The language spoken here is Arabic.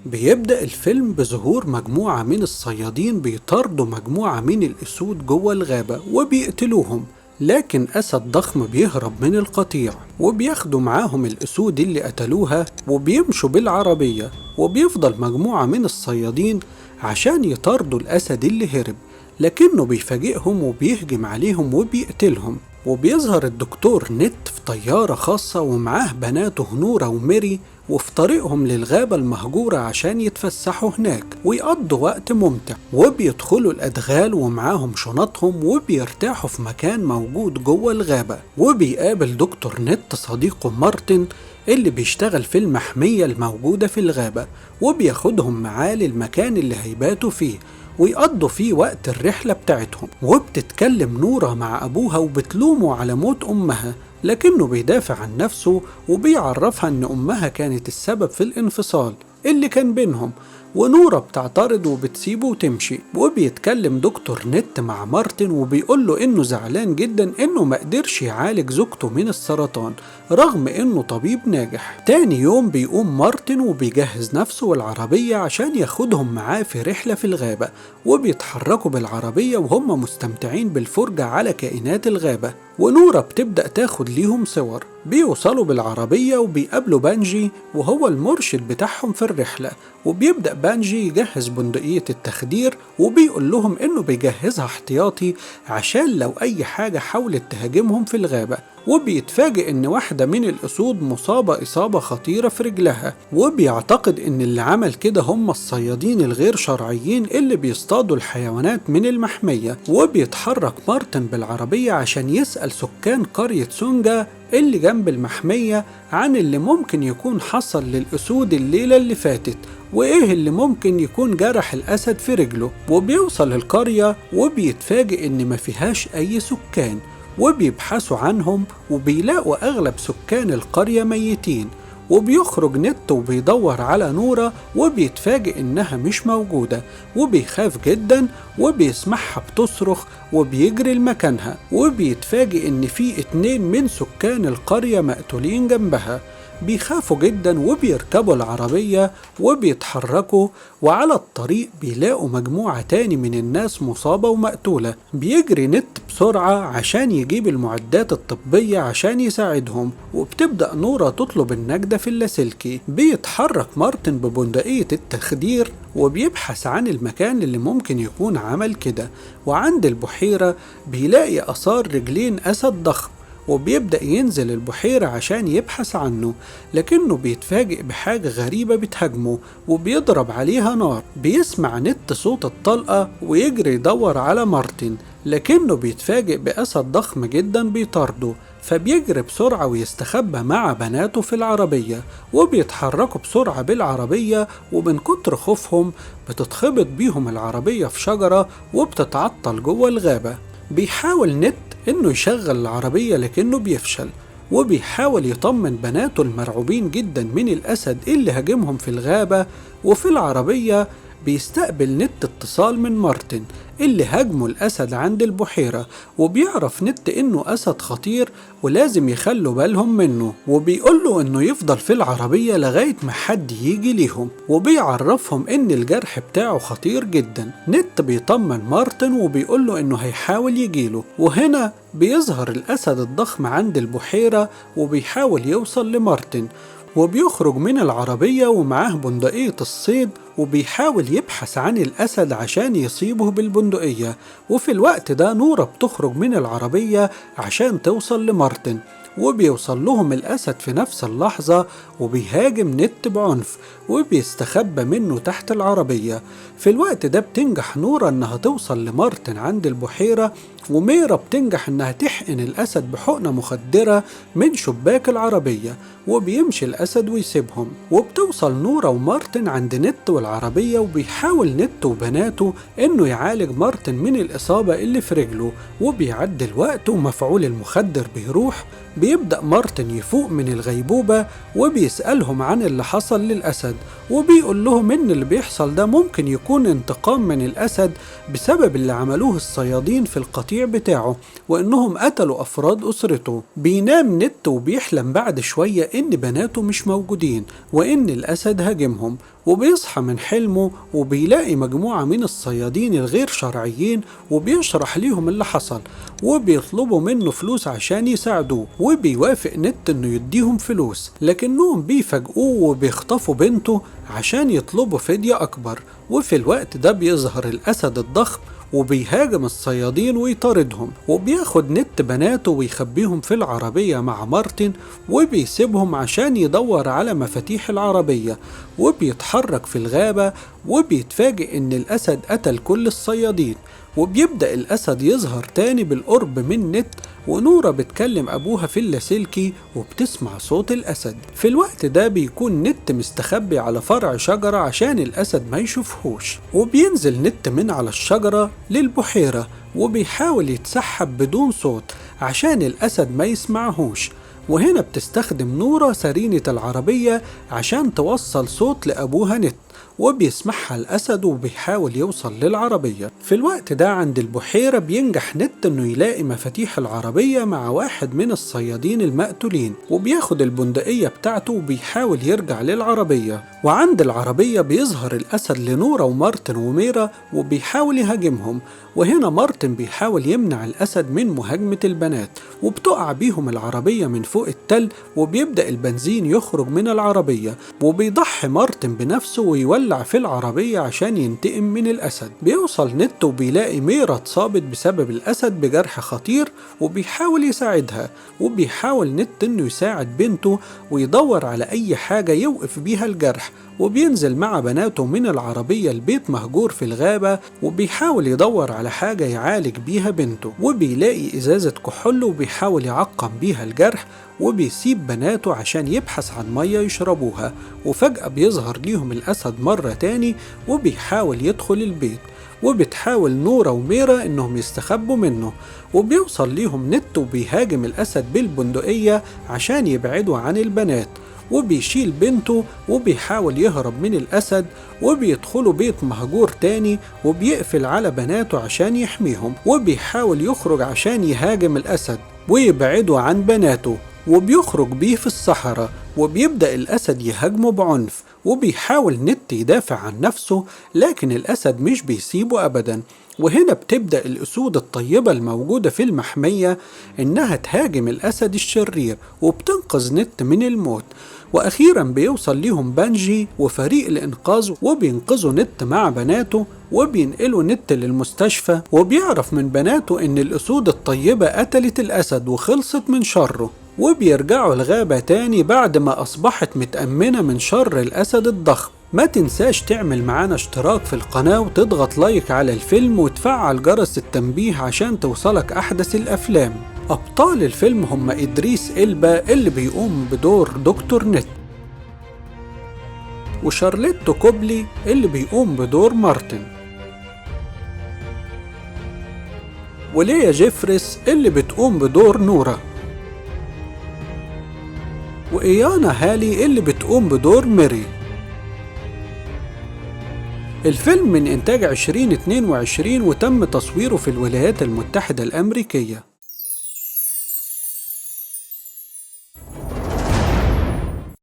بيبدأ الفيلم بظهور مجموعة من الصيادين بيطاردوا مجموعة من الأسود جوه الغابة وبيقتلوهم، لكن أسد ضخم بيهرب من القطيع وبياخدوا معاهم الأسود اللي قتلوها وبيمشوا بالعربية، وبيفضل مجموعة من الصيادين عشان يطاردوا الأسد اللي هرب، لكنه بيفاجئهم وبيهجم عليهم وبيقتلهم. وبيظهر الدكتور نت في طيارة خاصة ومعاه بناته نورا وميري، وفي طريقهم للغابة المهجورة عشان يتفسحوا هناك ويقضوا وقت ممتع، وبيدخلوا الأدغال ومعاهم شنطهم وبيرتاحوا في مكان موجود جوه الغابة. وبيقابل دكتور نت صديقه مارتن اللي بيشتغل في المحمية الموجودة في الغابة، وبياخدهم معاه للمكان اللي هيباتوا فيه ويقضوا فيه وقت الرحلة بتاعتهم. وبتتكلم نورا مع أبوها وبتلومه على موت أمها، لكنه بيدافع عن نفسه وبيعرفها أن أمها كانت السبب في الانفصال اللي كان بينهم، ونورا بتعترض وبتسيبه وتمشي. وبيتكلم دكتور نت مع مارتن وبيقوله إنه زعلان جدا إنه مقدرش يعالج زوجته من السرطان رغم إنه طبيب ناجح. تاني يوم بيقوم مارتن وبيجهز نفسه والعربية عشان ياخدهم معاه في رحلة في الغابة، وبيتحركوا بالعربية وهم مستمتعين بالفرجة على كائنات الغابة. ونورا بتبدأ تاخد ليهم صور. بيوصلوا بالعربية وبيقابلوا بانجي وهو المرشد بتاعهم في الرحلة، وبيبدأ بانجي يجهز بندقية التخدير وبيقول لهم إنه بيجهزها احتياطي عشان لو أي حاجة حاولت تهاجمهم في الغابة. وبيتفاجئ إن واحدة من الأسود مصابة إصابة خطيرة في رجلها، وبيعتقد إن اللي عمل كده هم الصيادين الغير شرعيين اللي بيصطادوا الحيوانات من المحمية. وبيتحرك مارتن بالعربية عشان يسأل سكان قرية سونجا اللي جنب المحمية عن اللي ممكن يكون حصل للأسود الليلة اللي فاتت، وإيه اللي ممكن يكون جرح الأسد في رجله. وبيوصل القرية وبيتفاجئ إن ما فيهاش أي سكان، وبيبحثوا عنهم وبيلاقوا أغلب سكان القرية ميتين. وبيخرج نت وبيدور على نورا وبيتفاجئ إنها مش موجودة، وبيخاف جدا وبيسمعها بتصرخ وبيجري لمكانها، وبيتفاجئ إن في 2 من سكان القرية مقتولين جنبها. بيخافوا جدا وبيركبوا العربية وبيتحركوا، وعلى الطريق بيلاقوا مجموعة تاني من الناس مصابة ومقتولة. بيجري نت بسرعة عشان يجيب المعدات الطبية عشان يساعدهم، وبتبدأ نورا تطلب النجدة في اللاسلكي. بيتحرك مارتن ببندقية التخدير وبيبحث عن المكان اللي ممكن يكون عمل كده، وعند البحيرة بيلاقي آثار رجلين أسد ضخم، وبيبدأ ينزل البحيرة عشان يبحث عنه، لكنه بيتفاجئ بحاجة غريبة بتهاجمه وبيضرب عليها نار. بيسمع نت صوت الطلقة ويجري يدور على مارتن، لكنه بيتفاجئ بأسد ضخم جدا بيطارده، فبيجري بسرعة ويستخبى مع بناته في العربية. وبيتحركوا بسرعة بالعربية، ومن كتر خوفهم بتتخبط بيهم العربية في شجرة وبتتعطل جوه الغابة. بيحاول نت إنه يشغل العربية لكنه بيفشل، وبيحاول يطمن بناته المرعوبين جدا من الأسد اللي هاجمهم في الغابة. وفي العربية بيستقبل نت اتصال من مارتن اللي هاجمه الأسد عند البحيرة، وبيعرف نت إنه أسد خطير ولازم يخلوا بالهم منه، وبيقوله إنه يفضل في العربية لغاية ما حد يجي ليهم، وبيعرفهم إن الجرح بتاعه خطير جدا. نت بيطمن مارتن وبيقوله إنه هيحاول يجيله، وهنا بيظهر الأسد الضخم عند البحيرة وبيحاول يوصل لمارتن، وبيخرج من العربية ومعاه بندقية الصيد وبيحاول يبحث عن الأسد عشان يصيبه بالبندقية. وفي الوقت ده نورا بتخرج من العربية عشان توصل لمارتن، وبيوصل لهم الأسد في نفس اللحظة وبيهاجم نت بعنف وبيستخبى منه تحت العربية. في الوقت ده بتنجح نورا إنها توصل لمارتن عند البحيرة، وميرا بتنجح إنها تحقن الأسد بحقنة مخدرة من شباك العربية، وبيمشي الأسد ويسيبهم. وبتوصل نورا ومارتن عند نت والعربية، وبيحاول نت وبناته إنه يعالج مارتن من الإصابة اللي في رجله، وبيعدي الوقت ومفعول المخدر بيروح. بيبدأ مارتن يفوق من الغيبوبة وبيسألهم عن اللي حصل للأسد، وبيقول لهم إن اللي بيحصل ده ممكن يكون انتقام من الأسد بسبب اللي عملوه الصيادين في القطيع بتاعه، وإنهم قتلوا أفراد أسرته. بينام نت وبيحلم بعد شوية إن بناته مش موجودين وإن الأسد هاجمهم، وبيصحى من حلمه وبيلاقي مجموعة من الصيادين الغير شرعيين، وبيشرح ليهم اللي حصل، وبيطلبوا منه فلوس عشان يساعدوه، وبيوافق نت انه يديهم فلوس، لكنهم بيفاجئوه وبيخطفوا بنته عشان يطلبوا فدية أكبر. وفي الوقت ده بيظهر الأسد الضخم وبيهاجم الصيادين ويطاردهم، وبياخد نت بناته ويخبيهم في العربية مع مارتن، وبيسيبهم عشان يدور على مفاتيح العربية، وبيتحرك في الغابة، وبيتفاجئ إن الأسد قتل كل الصيادين. وبيبدأ الأسد يظهر تاني بالقرب من نت، ونورة بتكلم أبوها في اللاسلكي وبتسمع صوت الأسد. في الوقت ده بيكون نت مستخبي على فرع شجرة عشان الأسد ما يشوفهوش، وبينزل نت من على الشجرة للبحيرة، وبيحاول يتسحب بدون صوت عشان الأسد ما يسمعهوش. وهنا بتستخدم نورة سرينة العربية عشان توصل صوت لأبوها نت، وبيسمعها الأسد وبيحاول يوصل للعربية. في الوقت ده عند البحيرة بينجح نت إنه يلاقي مفاتيح العربية مع واحد من الصيادين المقتولين، وبياخد البندقية بتاعته وبيحاول يرجع للعربية. وعند العربية بيظهر الأسد لنورة ومارتن وميرا وبيحاول يهاجمهم، وهنا مارتن بيحاول يمنع الأسد من مهاجمة البنات، وبتقع بيهم العربية من فوق التل، وبيبدأ البنزين يخرج من العربية، وبيضحي مارتن بنفسه ويولع في العربية عشان ينتقم من الأسد. بيوصل نت وبيلاقي ميرا اتصابت بسبب الأسد بجرح خطير، وبيحاول يساعدها، وبيحاول نت إنه يساعد بنته ويدور على أي حاجة يوقف بيها الجرح، وبينزل مع بناته من العربية البيت مهجور في الغابة، وبيحاول يدور على حاجة يعالج بيها بنته، وبيلاقي إزازة كحول وبيحاول يعقم بيها الجرح، وبيسيب بناته عشان يبحث عن مية يشربوها. وفجأة بيظهر ليهم الأسد مرة تاني وبيحاول يدخل البيت، وبتحاول نورة وميرا إنهم يستخبوا منه، وبيوصل ليهم نت وبيهاجم الأسد بالبندقية عشان يبعدوا عن البنات، وبيشيل بنته وبيحاول يهرب من الأسد، وبيدخلوا بيت مهجور تاني وبيقفل على بناته عشان يحميهم، وبيحاول يخرج عشان يهاجم الأسد ويبعدوا عن بناته، وبيخرج بيه في الصحراء، وبيبدأ الأسد يهاجمه بعنف، وبيحاول نت يدافع عن نفسه لكن الأسد مش بيسيبه أبدا. وهنا بتبدأ الأسود الطيبة الموجودة في المحمية إنها تهاجم الأسد الشرير وبتنقذ نت من الموت. وأخيرا بيوصل ليهم بانجي وفريق الإنقاذ وبينقذوا نت مع بناته، وبينقلوا نت للمستشفى، وبيعرف من بناته إن الأسود الطيبة قتلت الأسد وخلصت من شره، وبيرجعوا الغابة تاني بعد ما أصبحت متأمنة من شر الأسد الضخم. ما تنساش تعمل معانا اشتراك في القناة وتضغط لايك على الفيلم وتفعل جرس التنبيه عشان توصلك أحدث الأفلام. أبطال الفيلم هم إدريس إلبا اللي بيقوم بدور دكتور نت، وشارليتو كوبلي اللي بيقوم بدور مارتن، وليا جيفريس اللي بتقوم بدور نورة، وإيانا هالي اللي بتقوم بدور ميري. الفيلم من إنتاج 2022 وتم تصويره في الولايات المتحدة الأمريكية.